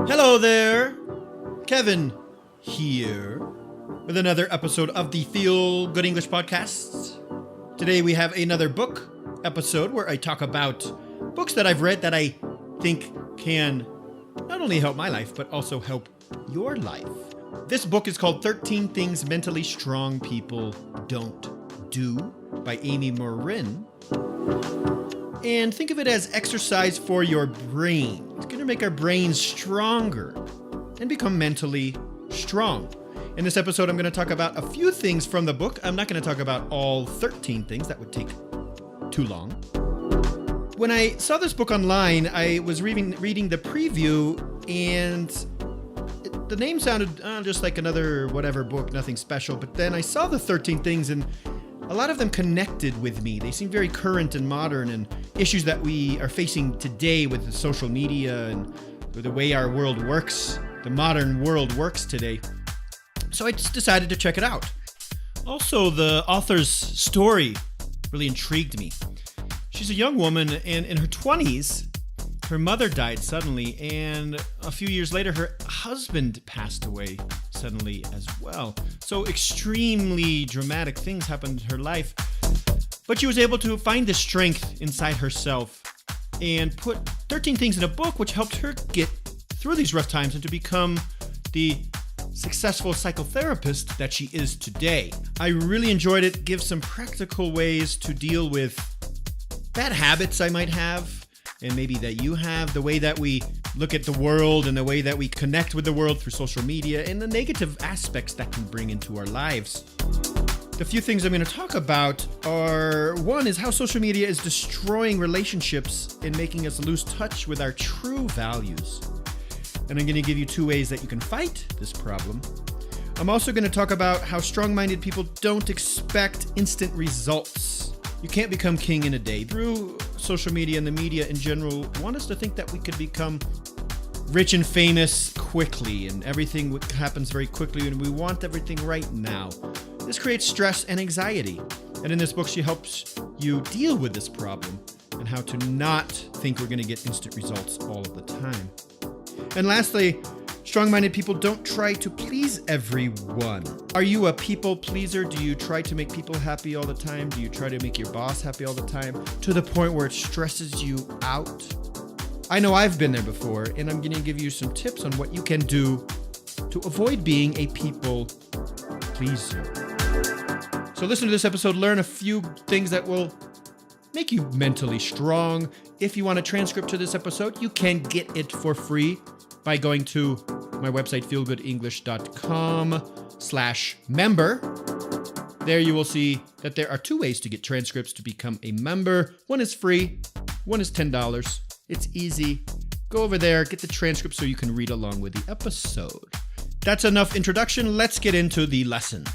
Hello there, Kevin here with another episode of the Feel Good English Podcast. Today we have another book episode where I talk about books that I've read that I think can not only help my life, but also help your life. This book is called 13 Things Mentally Strong People Don't Do by Amy Morin. And think of it as exercise for your brain. It's going to make our brains stronger and become mentally strong. In this episode, I'm going to talk about a few things from the book. I'm not going to talk about all 13 things. That would take too long. When I saw this book online, I was reading the preview, and the name sounded just like another whatever book, nothing special. But then I saw the 13 things, and a lot of them connected with me. They seem very current and modern, and issues that we are facing today with the social media and with the way our world works, the modern world works today. So I just decided to check it out. Also, the author's story really intrigued me. She's a young woman, and in her 20s, her mother died suddenly, and a few years later, her husband passed away suddenly as well. So extremely dramatic things happened in her life. But she was able to find the strength inside herself and put 13 things in a book which helped her get through these rough times and to become the successful psychotherapist that she is today. I really enjoyed it. It gives some practical ways to deal with bad habits I might have, and maybe that you have, the way that we look at the world and the way that we connect with the world through social media, and the negative aspects that can bring into our lives. The few things I'm going to talk about are, one is how social media is destroying relationships and making us lose touch with our true values. And I'm going to give you 2 ways that you can fight this problem. I'm also going to talk about how strong-minded people don't expect instant results. You can't become king in a day. Through social media and the media in general, want us to think that we could become rich and famous quickly, and everything happens very quickly, and we want everything right now. This creates stress and anxiety. And in this book, she helps you deal with this problem and how to not think we're going to get instant results all of the time. And lastly, strong-minded people don't try to please everyone. Are you a people pleaser? Do you try to make people happy all the time? Do you try to make your boss happy all the time to the point where it stresses you out? I know I've been there before, and I'm going to give you some tips on what you can do to avoid being a people pleaser. So listen to this episode, learn a few things that will make you mentally strong. If you want a transcript to this episode, you can get it for free by going to my website, feelgoodenglish.com/member. There you will see that there are 2 ways to get transcripts to become a member. One is free, one is $10. It's easy. Go over there, get the transcript so you can read along with the episode. That's enough introduction. Let's get into the lesson.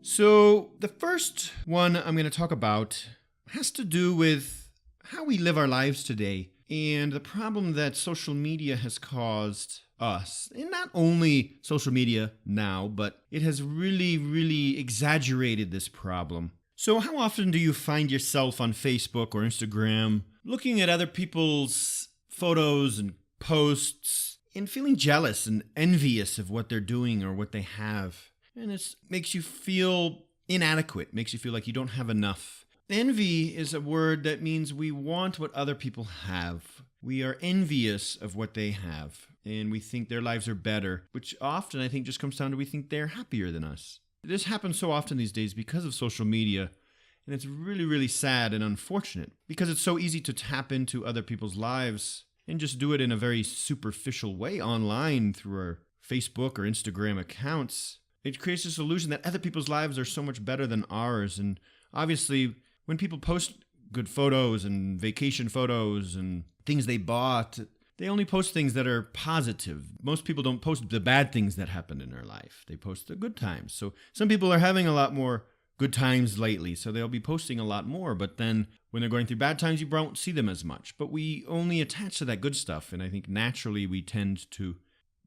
So the first one I'm going to talk about has to do with how we live our lives today and the problem that social media has caused us. And not only social media now, but it has really exaggerated this problem. So how often do you find yourself on Facebook or Instagram looking at other people's photos and posts and feeling jealous and envious of what they're doing or what they have? And it makes you feel inadequate, makes you feel like you don't have enough. Envy is a word that means we want what other people have. We are envious of what they have, and we think their lives are better, which often I think just comes down to we think they're happier than us. This happens so often these days because of social media, and it's really sad and unfortunate because it's so easy to tap into other people's lives and just do it in a very superficial way online through our Facebook or Instagram accounts. It creates this illusion that other people's lives are so much better than ours. And obviously, when people post good photos and vacation photos and things they bought, they only post things that are positive. Most people don't post the bad things that happened in their life. They post the good times. So some people are having a lot more good times lately, so they'll be posting a lot more. But then when they're going through bad times, you won't see them as much. But we only attach to that good stuff, and I think naturally we tend to,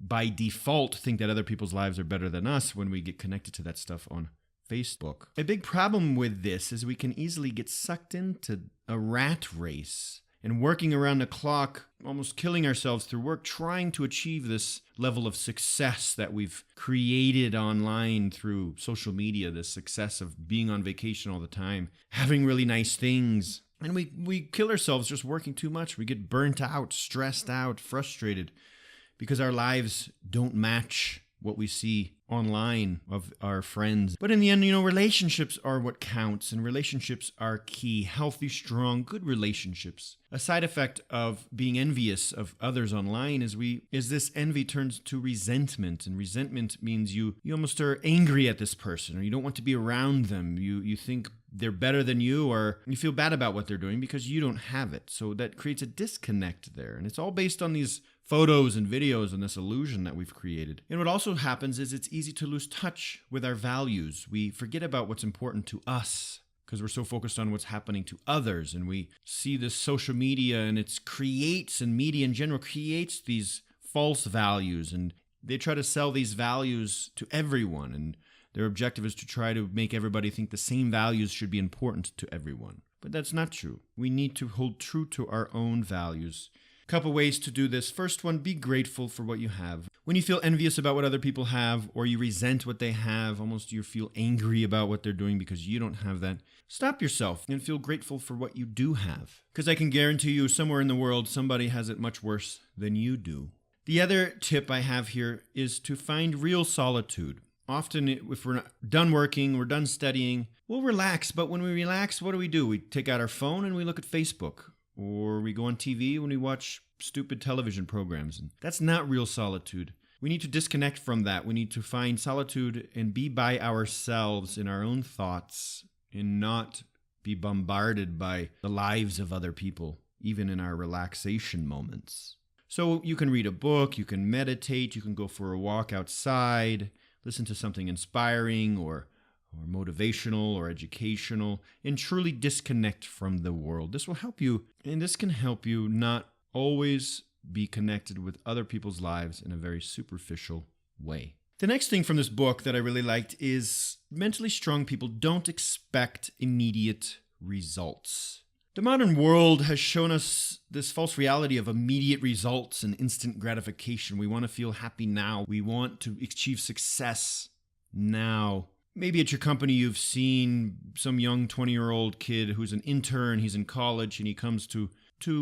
by default, think that other people's lives are better than us when we get connected to that stuff on Facebook. A big problem with this is we can easily get sucked into a rat race and working around the clock, almost killing ourselves through work, trying to achieve this level of success that we've created online through social media, this success of being on vacation all the time, having really nice things. And we kill ourselves just working too much. We get burnt out, stressed out, frustrated because our lives don't match what we see online of our friends. But in the end, relationships are what counts, and relationships are key. Healthy, strong, good relationships. A side effect of being envious of others online is this envy turns to resentment, and resentment means you almost are angry at this person, or you don't want to be around them. You think they're better than you, or you feel bad about what they're doing because you don't have it. So that creates a disconnect there, and it's all based on these photos and videos and this illusion that we've created. And what also happens is it's easy to lose touch with our values. We forget about what's important to us because we're so focused on what's happening to others. And we see this social media and media in general creates these false values. And they try to sell these values to everyone. And their objective is to try to make everybody think the same values should be important to everyone. But that's not true. We need to hold true to our own values. Couple ways to do this. First one, be grateful for what you have. When you feel envious about what other people have, or you resent what they have, almost you feel angry about what they're doing because you don't have that, stop yourself and feel grateful for what you do have. Because I can guarantee you somewhere in the world, somebody has it much worse than you do. The other tip I have here is to find real solitude. Often, if we're not done working, we're done studying, we'll relax. But when we relax, what do? We take out our phone and we look at Facebook. Or we go on TV when we watch stupid television programs. And that's not real solitude. We need to disconnect from that. We need to find solitude and be by ourselves in our own thoughts and not be bombarded by the lives of other people, even in our relaxation moments. So you can read a book, you can meditate, you can go for a walk outside, listen to something inspiring or motivational or educational, and truly disconnect from the world. This will help you, and this can help you not always be connected with other people's lives in a very superficial way. The next thing from this book that I really liked is mentally strong people don't expect immediate results. The modern world has shown us this false reality of immediate results and instant gratification. We want to feel happy now. We want to achieve success now. Maybe at your company you've seen some young 20-year-old kid who's an intern, he's in college, and he comes to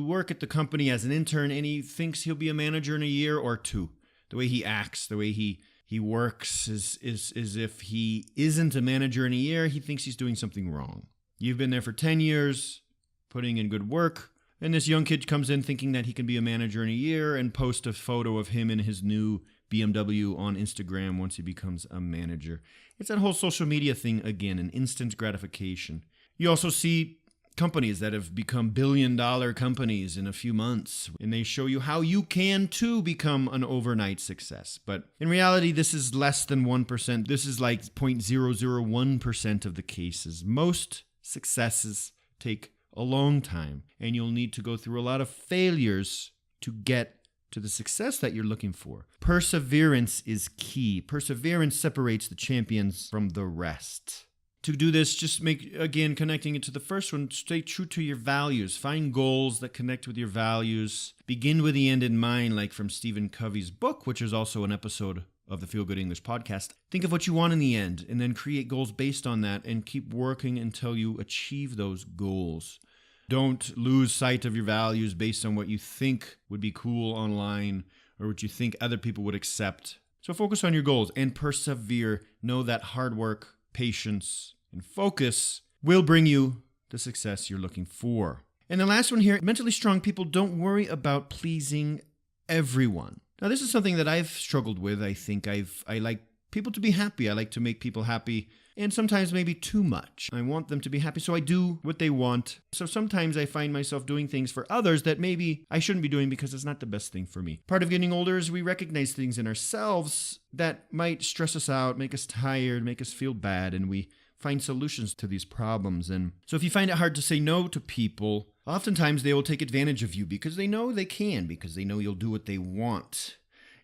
work at the company as an intern, and he thinks he'll be a manager in a year or two. The way he acts, the way he works is if he isn't a manager in a year, he thinks he's doing something wrong. You've been there for 10 years, putting in good work, and this young kid comes in thinking that he can be a manager in a year and post a photo of him in his new BMW on Instagram once he becomes a manager. It's that whole social media thing again, an instant gratification. You also see companies that have become billion-dollar companies in a few months, and they show you how you can too become an overnight success. But in reality, this is less than 1%. This is like 0.001% of the cases. Most successes take a long time, and you'll need to go through a lot of failures to get to the success that you're looking for. Perseverance is key. Perseverance separates the champions from the rest. To do this, just connecting it to the first one, stay true to your values. Find goals that connect with your values. Begin with the end in mind, like from Stephen Covey's book, which is also an episode of the Feel Good English podcast. Think of what you want in the end, and then create goals based on that, and keep working until you achieve those goals. Don't lose sight of your values based on what you think would be cool online or what you think other people would accept. So focus on your goals and persevere. Know that hard work, patience, and focus will bring you the success you're looking for. And the last one here, mentally strong people don't worry about pleasing everyone. Now, this is something that I've struggled with. I think I like people to be happy. I like to make people happy. And sometimes maybe too much. I want them to be happy, so I do what they want. So sometimes I find myself doing things for others that maybe I shouldn't be doing because it's not the best thing for me. Part of getting older is we recognize things in ourselves that might stress us out, make us tired, make us feel bad, and we find solutions to these problems. And so if you find it hard to say no to people, oftentimes they will take advantage of you because they know they can, because they know you'll do what they want.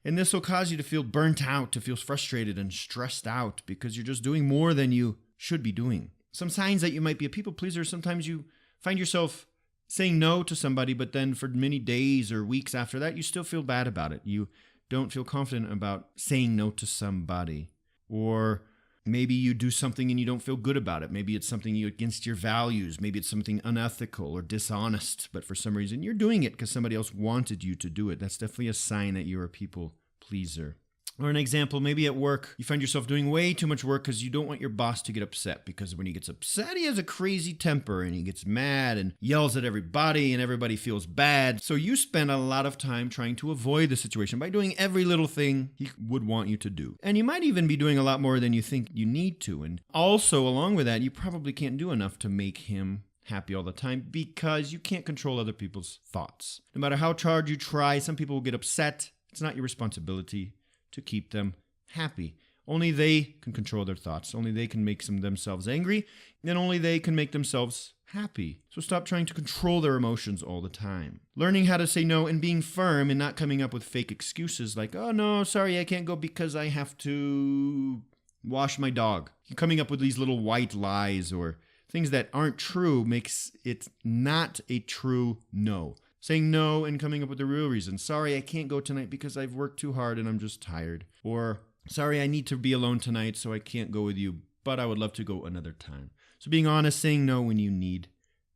And this will cause you to feel burnt out, to feel frustrated and stressed out because you're just doing more than you should be doing. Some signs that you might be a people pleaser, sometimes you find yourself saying no to somebody, but then for many days or weeks after that, you still feel bad about it. You don't feel confident about saying no to somebody. Or maybe you do something and you don't feel good about it. Maybe it's something against your values. Maybe it's something unethical or dishonest, but for some reason you're doing it because somebody else wanted you to do it. That's definitely a sign that you're a people pleaser. Or an example, maybe at work, you find yourself doing way too much work because you don't want your boss to get upset, because when he gets upset, he has a crazy temper and he gets mad and yells at everybody and everybody feels bad. So you spend a lot of time trying to avoid the situation by doing every little thing he would want you to do. And you might even be doing a lot more than you think you need to. And also, along with that, you probably can't do enough to make him happy all the time because you can't control other people's thoughts. No matter how hard you try, some people will get upset. It's not your responsibility to keep them happy. Only they can control their thoughts. Only they can make themselves angry, and only they can make themselves happy. So stop trying to control their emotions all the time. Learning how to say no and being firm and not coming up with fake excuses like, oh no, sorry, I can't go because I have to wash my dog. Coming up with these little white lies or things that aren't true makes it not a true no. Saying no and coming up with the real reason. Sorry, I can't go tonight because I've worked too hard and I'm just tired. Or, sorry, I need to be alone tonight so I can't go with you, but I would love to go another time. So being honest, saying no when you need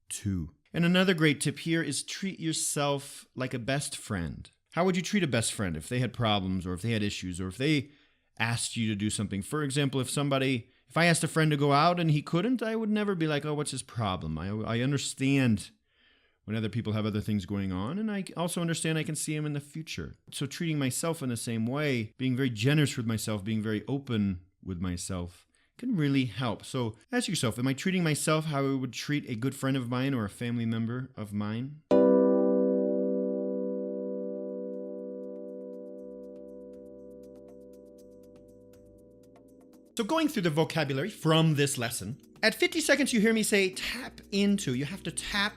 to. And another great tip here is treat yourself like a best friend. How would you treat a best friend if they had problems or if they had issues or if they asked you to do something? For example, if I asked a friend to go out and he couldn't, I would never be like, oh, what's his problem? I understand when other people have other things going on, and I also understand I can see him in the future. So treating myself in the same way, being very generous with myself, being very open with myself can really help. So ask yourself, am I treating myself how I would treat a good friend of mine or a family member of mine? So going through the vocabulary from this lesson, at 50 seconds you hear me say tap into. You have to tap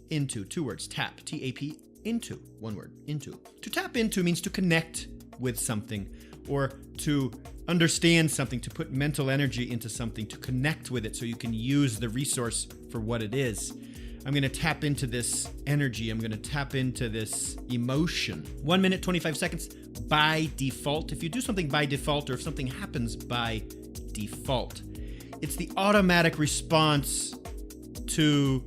into, 2 words, tap, T-A-P, into, 1 word, into. To tap into means to connect with something or to understand something, to put mental energy into something, to connect with it so you can use the resource for what it is. I'm going to tap into this energy. I'm going to tap into this emotion. 1 minute, 25 seconds by default. If you do something by default or if something happens by default, it's the automatic response to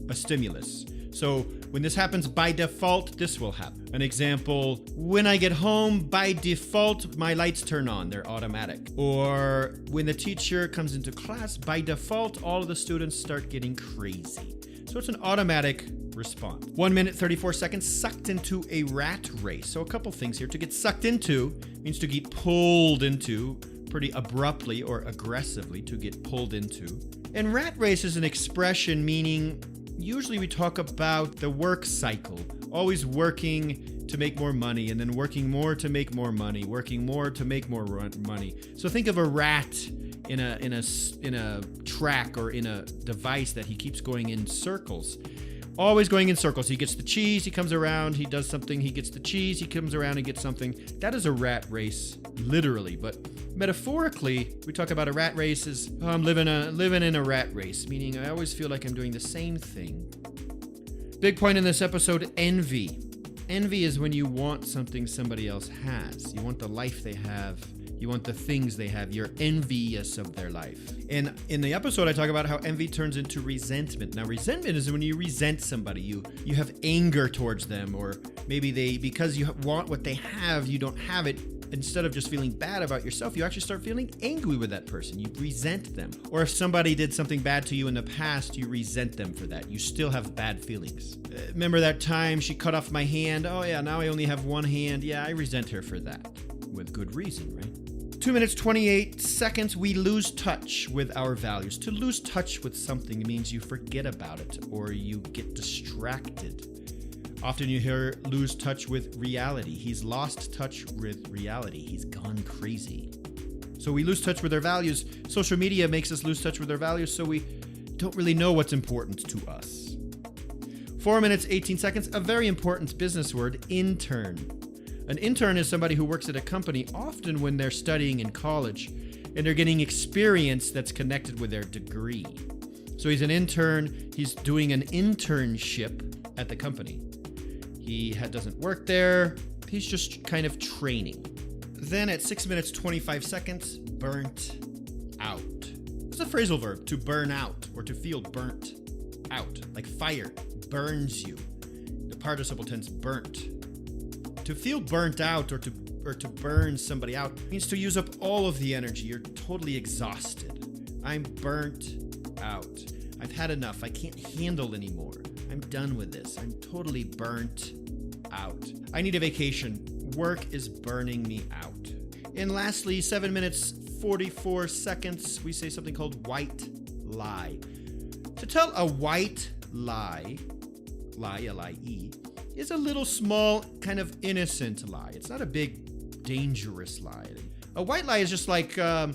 a stimulus. So when this happens by default, this will happen. An example, when I get home, by default, my lights turn on. They're automatic. Or when the teacher comes into class, by default, all of the students start getting crazy. So it's an automatic response. 1 minute, 34 seconds, sucked into a rat race. So a couple things here. To get sucked into means to get pulled into pretty abruptly or aggressively, to get pulled into. And rat race is an expression meaning usually we talk about the work cycle, always working to make more money and then working more to make more money, working more to make more money. So think of a rat in a track or in a device that he keeps going in circles. Always going in circles. He gets the cheese, he comes around, he does something, he gets the cheese, he comes around and gets something. That is a rat race, literally. But metaphorically, we talk about a rat race as, oh, I'm living in a rat race, meaning I always feel like I'm doing the same thing. Big point in this episode, envy. Envy is when you want something somebody else has. You want the life they have. You want the things they have. You're envious of their life. And in the episode, I talk about how envy turns into resentment. Now, resentment is when you resent somebody. You have anger towards them, or maybe because you want what they have, you don't have it. Instead of just feeling bad about yourself, you actually start feeling angry with that person. You resent them. Or if somebody did something bad to you in the past, you resent them for that. You still have bad feelings. Remember that time she cut off my hand? Oh yeah, now I only have one hand. Yeah, I resent her for that. With good reason, right? 2 minutes, 28 seconds, we lose touch with our values. To lose touch with something means you forget about it or you get distracted. Often you hear lose touch with reality. He's lost touch with reality. He's gone crazy. So we lose touch with our values. Social media makes us lose touch with our values, so we don't really know what's important to us. 4 minutes, 18 seconds, a very important business word, intern. An intern is somebody who works at a company, often when they're studying in college, and they're getting experience that's connected with their degree. So he's an intern, he's doing an internship at the company. He doesn't work there, he's just kind of training. Then at 6 minutes, 25 seconds, burnt out. It's a phrasal verb, to burn out, or to feel burnt out, like fire burns you. The participle tense burnt. To feel burnt out or to burn somebody out means to use up all of the energy. You're totally exhausted. I'm burnt out. I've had enough. I can't handle anymore. I'm done with this. I'm totally burnt out. I need a vacation. Work is burning me out. And lastly, 7 minutes, 44 seconds, we say something called white lie. To tell a white lie, L-I-E, is a little small, kind of innocent lie. It's not a big, dangerous lie. A white lie is just like, I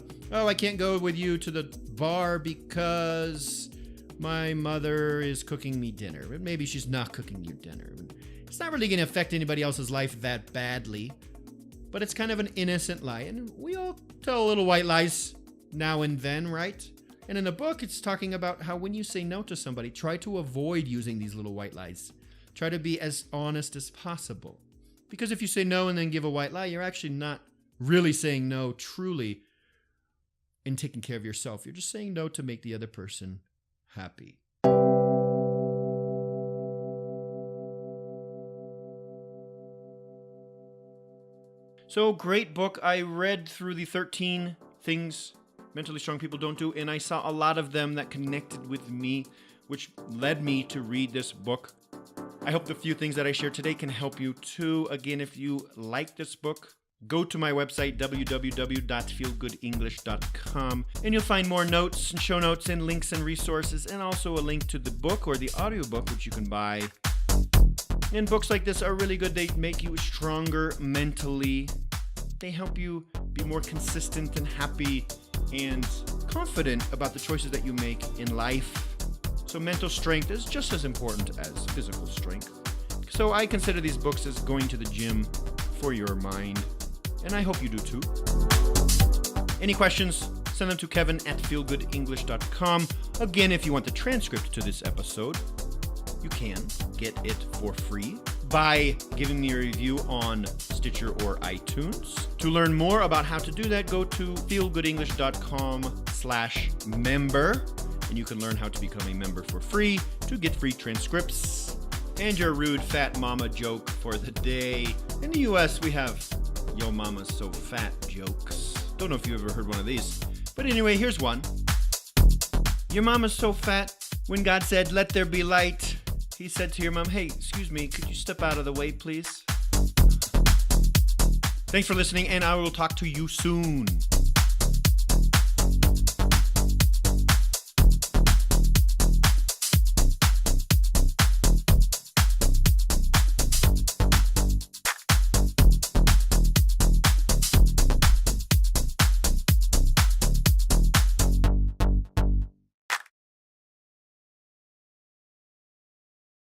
can't go with you to the bar because my mother is cooking me dinner. But maybe she's not cooking you dinner. It's not really going to affect anybody else's life that badly, but it's kind of an innocent lie. And we all tell little white lies now and then, right? And in the book, it's talking about how when you say no to somebody, try to avoid using these little white lies. Try to be as honest as possible. Because if you say no and then give a white lie, you're actually not really saying no truly in taking care of yourself. You're just saying no to make the other person happy. So, great book. I read through the 13 things mentally strong people don't do, and I saw a lot of them that connected with me, which led me to read this book. I hope the few things that I shared today can help you too. Again, if you like this book, go to my website, www.feelgoodenglish.com, and you'll find more notes and show notes and links and resources, and also a link to the book or the audiobook, which you can buy. And books like this are really good. They make you stronger mentally. They help you be more consistent and happy and confident about the choices that you make in life. So mental strength is just as important as physical strength. So I consider these books as going to the gym for your mind, and I hope you do too. Any questions? Send them to kevin@feelgoodenglish.com. Again, if you want the transcript to this episode, you can get it for free by giving me a review on Stitcher or iTunes. To learn more about how to do that, go to feelgoodenglish.com/member, and you can learn how to become a member for free to get free transcripts. And your rude fat mama joke for the day. In the US, we have yo mama's so fat jokes. Don't know if you ever heard one of these. But anyway, here's one. Your mama's so fat, when God said, "Let there be light," he said to your mom, "Hey, excuse me, could you step out of the way, please?" Thanks for listening, and I will talk to you soon.